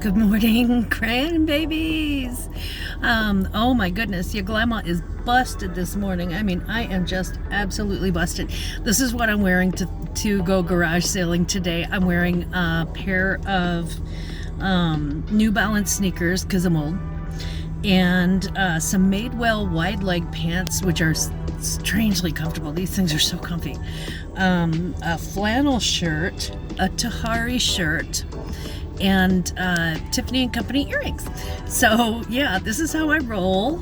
Good morning, grandbabies. Oh my goodness, your grandma is busted this morning. I mean, I am just absolutely busted. This is what I'm wearing to go garage sailing today. I'm wearing a pair of New Balance sneakers because I'm old, and some Madewell wide leg pants, which are strangely comfortable. These things are so comfy. A flannel shirt, a Tahari shirt, and Tiffany & Company earrings. So yeah, this is how I roll.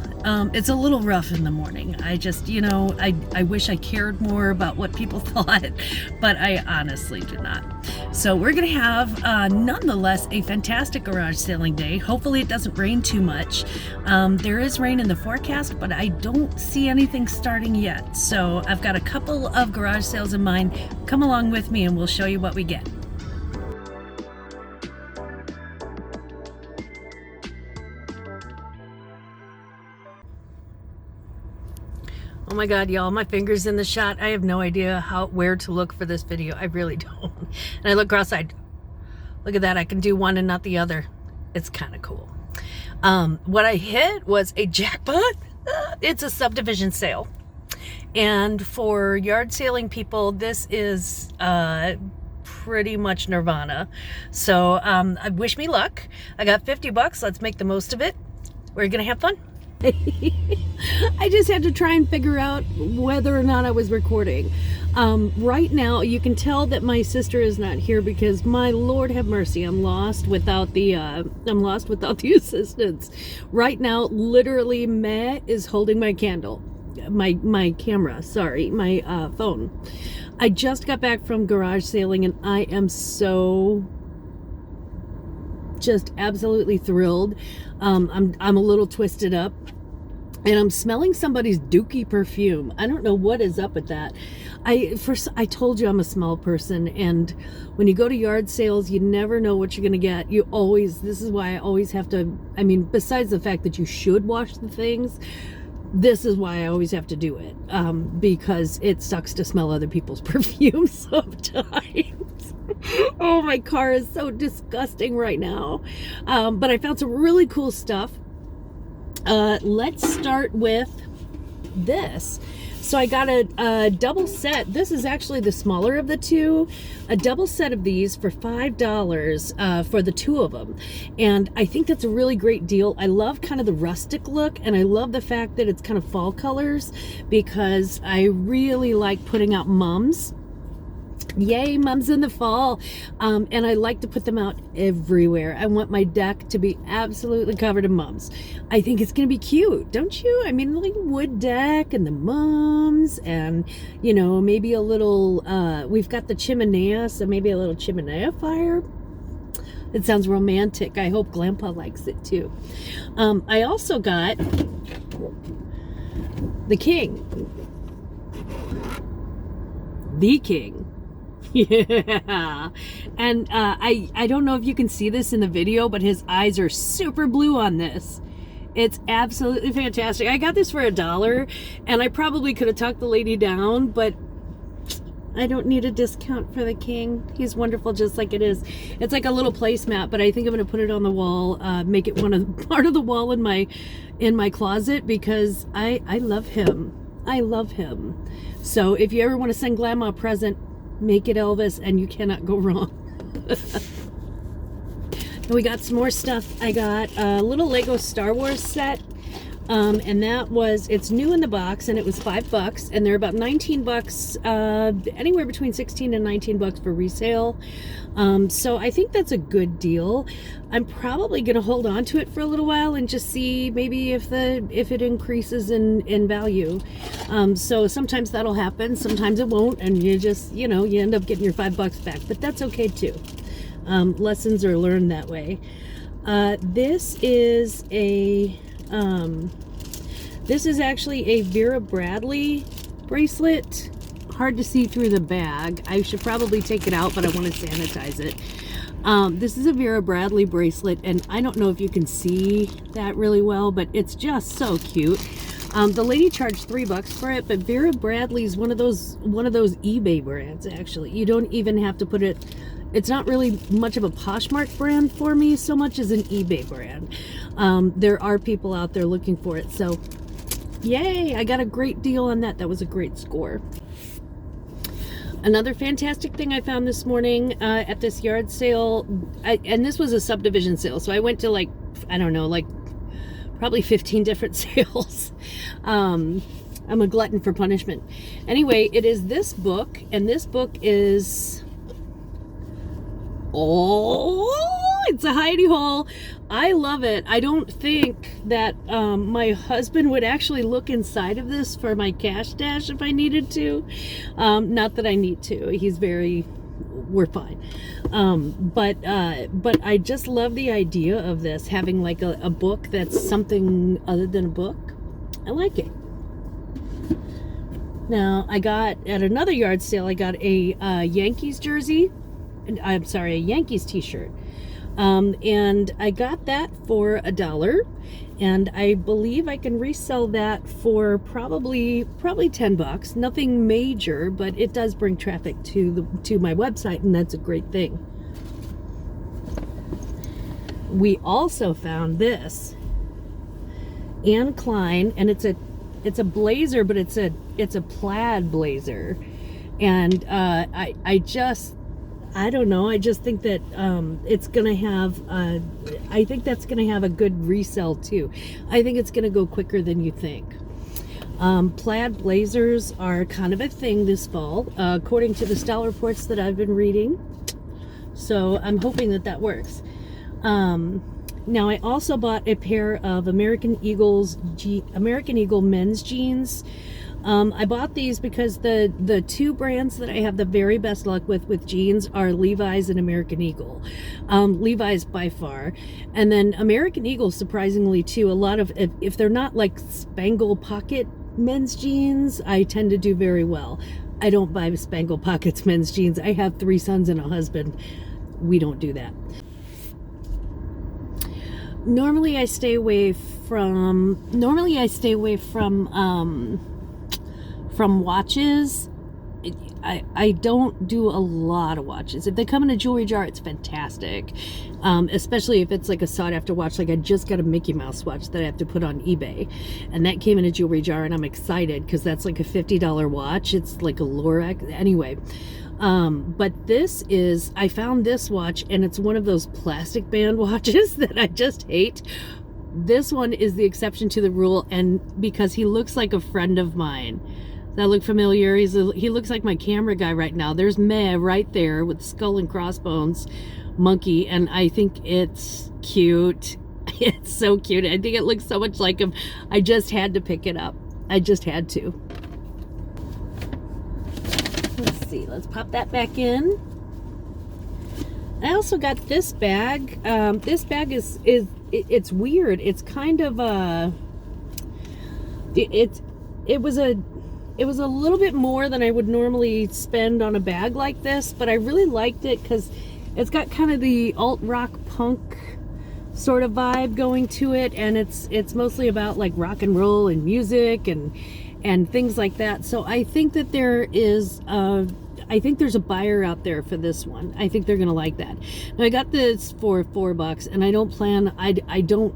It's a little rough in the morning. I just, I wish I cared more about what people thought, but I honestly do not. So we're gonna have nonetheless a fantastic garage sailing day. Hopefully it doesn't rain too much. There is rain in the forecast, but I don't see anything starting yet. So I've got a couple of garage sales in mind. Come along with me and we'll show you what we get. Oh my God, y'all, my finger's in the shot. I have no idea where to look for this video. I really don't. And I look cross-eyed. Look at that, I can do one and not the other. It's kind of cool. What I hit was a jackpot. It's a subdivision sale. And for yard sailing people, this is pretty much nirvana. So I wish me luck. I got 50 bucks. Let's make the most of it. We're gonna have fun. I just had to try and figure out whether or not I was recording. Right now, you can tell that my sister is not here because, my Lord have mercy, I'm lost without the assistance. Right now, literally, Meh is holding my candle, my camera. Sorry, my phone. I just got back from garage sailing, and I am so just absolutely thrilled. I'm a little twisted up, and I'm smelling somebody's Dookie perfume. I don't know what is up with that. I told you I'm a smell person, and when you go to yard sales, you never know what you're gonna get. This is why I always have to, besides the fact that you should wash the things, this is why I always have to do it, because it sucks to smell other people's perfume sometimes. Oh, my car is so disgusting right now. But I found some really cool stuff. Let's start with this. So I got a double set. This is actually the smaller of the two. A double set of these for $5 for the two of them. And I think that's a really great deal. I love kind of the rustic look, and I love the fact that it's kind of fall colors, because I really like putting out mums. Yay, mums in the fall. And I like to put them out everywhere. I want my deck to be absolutely covered in mums. I think it's going to be cute, don't you? Like wood deck and the mums, and maybe a little, we've got the chimenea, so maybe a little chimenea fire. It sounds romantic. I hope Grandpa likes it too. I also got the king. The king. Yeah. And I don't know if you can see this in the video, but his eyes are super blue on this. It's absolutely fantastic. I got this for $1, and I probably could have talked the lady down, but I don't need a discount for the king. He's wonderful just like it is. It's like a little placemat, but I think I'm going to put it on the wall, make it part of the wall in my closet, because I love him. I love him. So if you ever want to send Grandma a present, make it Elvis, and you cannot go wrong. And we got some more stuff. I got a little Lego Star Wars set, and it's new in the box, and it was $5, and they're about 19 bucks, anywhere between 16 and 19 bucks for resale. So I think that's a good deal. I'm probably going to hold on to it for a little while and just see maybe if it increases in value. So sometimes that'll happen, sometimes it won't, and you just, you end up getting your $5 back, but that's okay too. Lessons are learned that way. This is actually a Vera Bradley bracelet. Hard to see through the bag. I should probably take it out, but I want to sanitize it. This is a Vera Bradley bracelet, and I don't know if you can see that really well, but it's just so cute. The lady charged $3 for it, but Vera Bradley's one of those eBay brands, actually. You don't even have to put it It's not really much of a Poshmark brand for me so much as an eBay brand. There are people out there looking for it. So yay, I got a great deal on that. That was a great score. Another fantastic thing I found this morning at this yard sale, and this was a subdivision sale, so I went to like, I don't know, like probably 15 different sales. I'm a glutton for punishment. Anyway, it is this book, and this book is, it's a hidey hole. I love it. I don't think that my husband would actually look inside of this for my cash stash if I needed to. Not that I need to. We're fine. But I just love the idea of this, having like a book that's something other than a book. I like it. Now, I got, at another yard sale, I got a Yankees jersey. I'm sorry, a Yankees t-shirt. And I got that for $1, and I believe I can resell that for probably $10. Nothing major, but it does bring traffic to my website, and that's a great thing. We also found this Anne Klein, and it's a blazer, but it's a plaid blazer, and I don't know. I just think that it's going to have, I think that's going to have a good resell too. I think it's going to go quicker than you think. Plaid blazers are kind of a thing this fall, according to the style reports that I've been reading. So I'm hoping that works. Now I also bought a pair of American Eagle men's jeans. I bought these because the two brands that I have the very best luck with jeans are Levi's and American Eagle. Levi's by far, and then American Eagle surprisingly too. A lot of, if they're not like spangle pocket men's jeans, I tend to do very well. I don't buy spangle pockets men's jeans. I have 3 sons and a husband. We don't do that. Normally I stay away from watches. I don't do a lot of watches. If they come in a jewelry jar, it's fantastic. Especially if it's like a sought after watch. Like I just got a Mickey Mouse watch that I have to put on eBay, and that came in a jewelry jar, and I'm excited because that's like a $50 watch. It's like a Lorex anyway. But I found this watch, and it's one of those plastic band watches that I just hate. This one is the exception to the rule, and because he looks like a friend of mine. That look familiar? He looks like my camera guy right now. There's Meh right there with skull and crossbones monkey, and I think it's cute. It's so cute. I think it looks so much like him. I just had to pick it up. I just had to. Let's see. Let's pop that back in. I also got this bag. This bag it's weird. It's kind of a. It was a little bit more than I would normally spend on a bag like this, but I really liked it because it's got kind of the alt-rock punk sort of vibe going to it, and it's mostly about like rock and roll and music and things like that. So I think that there's a buyer out there for this one. I think they're gonna like that. Now I got this for $4, and I don't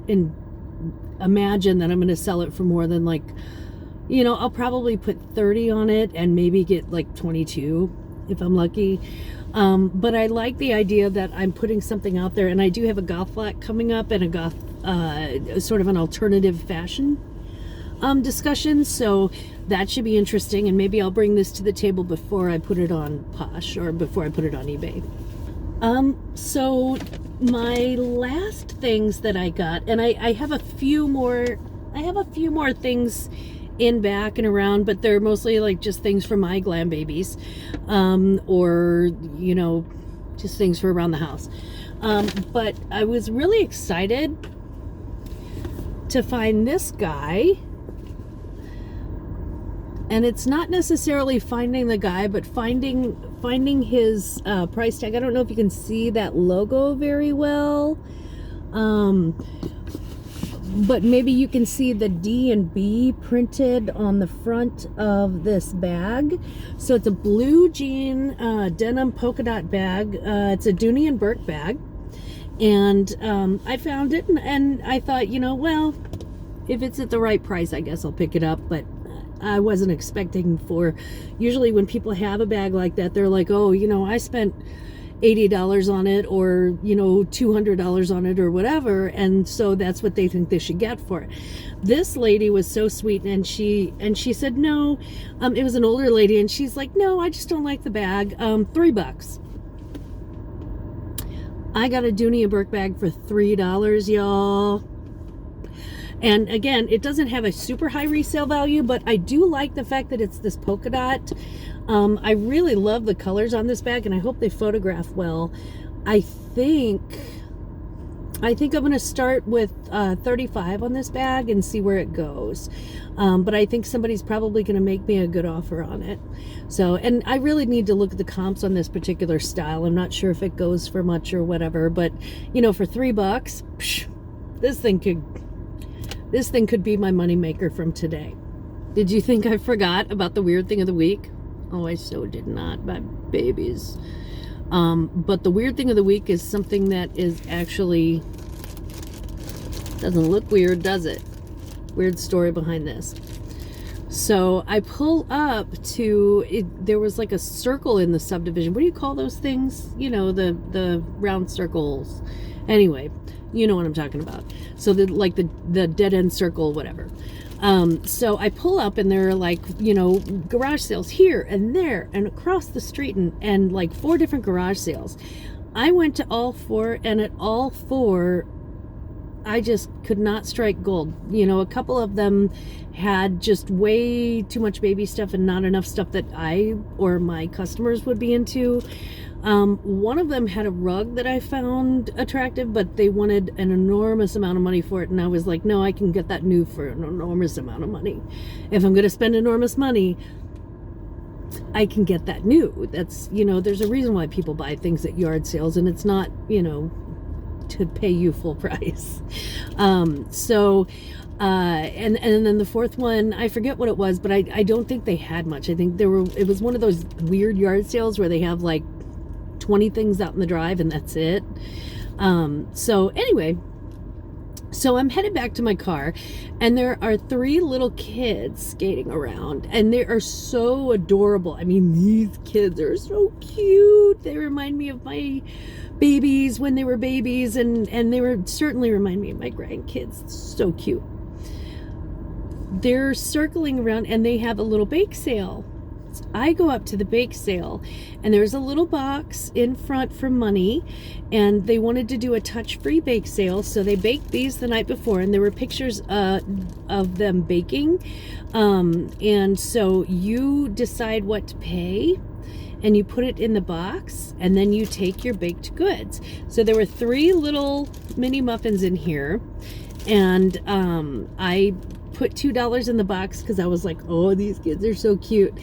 imagine that I'm gonna sell it for more than like, you know, I'll probably put 30 on it and maybe get like 22 if I'm lucky. But I like the idea that I'm putting something out there, and I do have a goth flat coming up and a goth, sort of an alternative fashion discussion. So that should be interesting, and maybe I'll bring this to the table before I put it on Posh or before I put it on eBay. So my last things that I got, and I have a few more things in back and around, but they're mostly like just things for my glam babies, or you know, just things for around the house. But I was really excited to find this guy, and it's not necessarily finding the guy, but finding his price tag. I don't know if you can see that logo very well, but maybe you can see the D and B printed on the front of this bag. So it's a blue jean denim polka dot bag. It's a Dooney and Burke bag. And I found it, and I thought, you know, well, if it's at the right price, I guess I'll pick it up. But I wasn't expecting for, usually when people have a bag like that, they're like, oh, you know, I spent $80 on it, or, you know, $200 on it, or whatever, and so that's what they think they should get for it. This lady was so sweet, and she said no. It was an older lady, and she's like, no, I just don't like the bag. $3. I got a Dooney and Burke bag for $3, y'all. And again, it doesn't have a super high resale value, but I do like the fact that it's this polka dot. I really love the colors on this bag, and I hope they photograph well. I think I'm going to start with 35 on this bag and see where it goes. But I think somebody's probably going to make me a good offer on it. So, and I really need to look at the comps on this particular style. I'm not sure if it goes for much or whatever, but you know, for $3, psh, this thing could be my moneymaker from today. Did you think I forgot about the weird thing of the week? Oh, I so did not, my babies. But the weird thing of the week is something that is actually, doesn't look weird, does it? Weird story behind this. So I pull up to it, there was like a circle in the subdivision. What do you call those things? You know, the round circles. Anyway, you know what I'm talking about. So the dead end circle, whatever. So I pull up, and there are, like, you know, garage sales here and there and across the street, and like 4 different garage sales. I went to all 4, and at all 4, I just could not strike gold. You know, a couple of them had just way too much baby stuff and not enough stuff that I or my customers would be into. One of them had a rug that I found attractive, but they wanted an enormous amount of money for it, and I was like, no, I can get that new for an enormous amount of money. If I'm going to spend enormous money, I can get that new. That's, you know, there's a reason why people buy things at yard sales, and it's not, you know, to pay you full price. And then the 4th one, I forget what it was, but I don't think they had much. I think it was one of those weird yard sales where they have like 20 things out in the drive, and that's it. So anyway, so I'm headed back to my car, and there are 3 little kids skating around, and they are so adorable. I mean, these kids are so cute. They remind me of my babies when they were babies, and they certainly remind me of my grandkids. So cute. They're circling around, and they have a little bake sale. So I go up to the bake sale, and there's a little box in front for money, and they wanted to do a touch-free bake sale, so they baked these the night before, and there were pictures of them baking. And so you decide what to pay, and you put it in the box, and then you take your baked goods. So there were 3 little mini muffins in here, and I put $2 in the box because I was like, oh, these kids are so cute.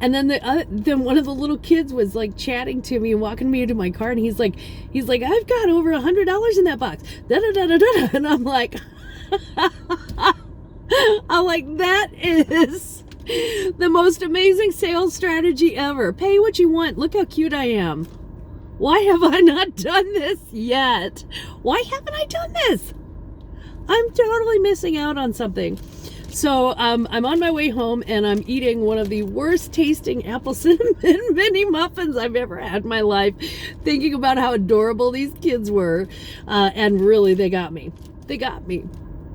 And then then one of the little kids was like chatting to me and walking me to my car, and he's like, I've got over $100 in that box. Da da da da da. And I'm like, that is the most amazing sales strategy ever. Pay what you want. Look how cute I am. Why have I not done this yet? Why haven't I done this? I'm totally missing out on something. So I'm on my way home, and I'm eating one of the worst tasting apple cinnamon mini muffins I've ever had in my life, thinking about how adorable these kids were. And really, they got me. They got me.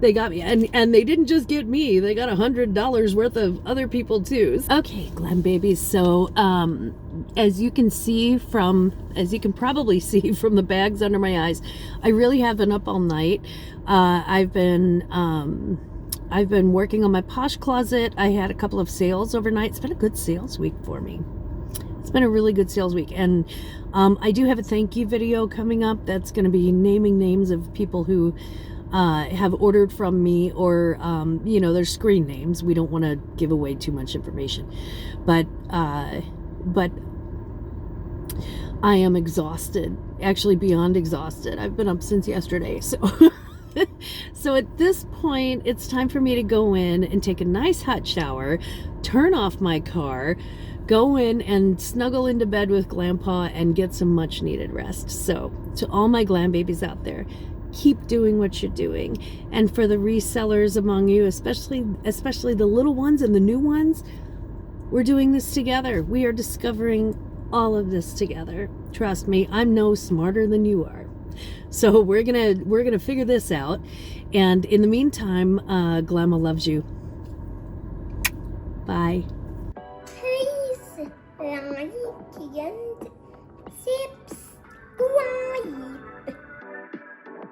And they didn't just get me. They got $100 worth of other people too. Okay, Glenn babies. So as you can probably see from the bags under my eyes, I really have been up all night. I've been working on my Posh closet. I had a couple of sales overnight. It's been a good sales week for me. It's been a really good sales week. And I do have a thank you video coming up that's going to be naming names of people who have ordered from me, or you know, their screen names. We don't want to give away too much information, but I am exhausted, actually beyond exhausted. I've been up since yesterday, so So at this point, it's time for me to go in and take a nice hot shower, turn off my car, go in and snuggle into bed with Grandpa and get some much needed rest. So to all my glam babies out there, keep doing what you're doing. And for the resellers among you, especially the little ones and the new ones, we're doing this together. We are discovering all of this together. Trust me, I'm no smarter than you are. So we're gonna figure this out. And in the meantime, Glamma loves you. Bye. Please like and subscribe.